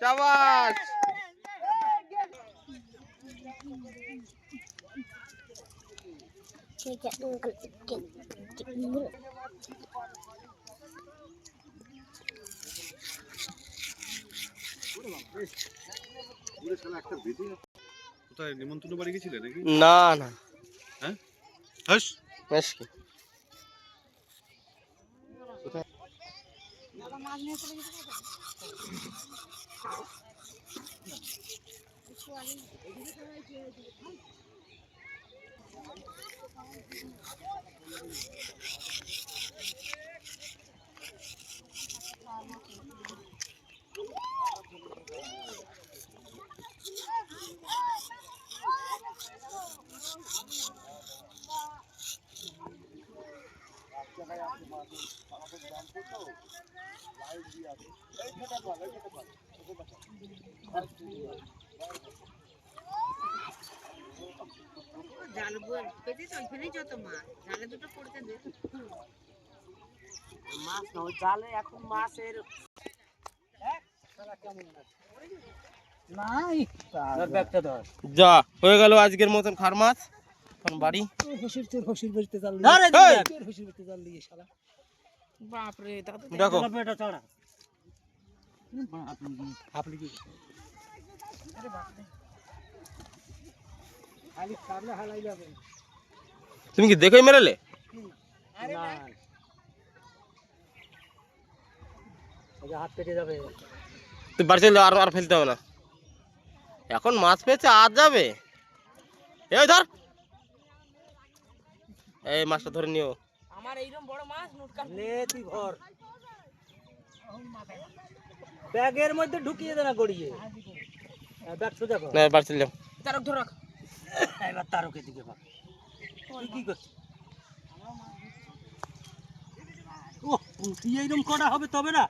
শাবাশ। কোথায় নিমন্ত্রণ বাড়ি গেছিলে নাকি? না না। হ্যাঁ হাস বেশ কি জাল পেতে তো ওইখানেই যত মাছ জালে দুটো পড়তে দে মাছ না ওই জালে এখন মাছের নাই তার ব্যাগটা ধর যা হয়ে গেল আজকের মতন খার মাছ। এখন বাড়ি হসির বেচতে জাল হসির বেচতে জাল দিয়ে শালা বাপ রে দেখো এটা চড়া আপনি কি আরে বাপ রে খালি সামনে হালাই যাবে। তুমি কি দেখোই মেরেলে? আরে না এই হাত কেটে যাবে। তুই বাড়ি চলে আর আর ফেলতে হবে না, এখন মাছ পেয়েছে আজ যাবে। এই ধর, এই মাছটা ধরে নিও। আমার এইরকম বড় মাছ নুটকা নে তুই ঘর ব্যাগের মধ্যে ঢুকিয়ে দে না গড়িয়ে ব্যাগ সোজা কর না বাড়ি চলে যাও। তারক ধর রাখ এবার তারকের দিকে ভাগ তুই কি করছিস? ও তুই এইরকম করা হবে তবে না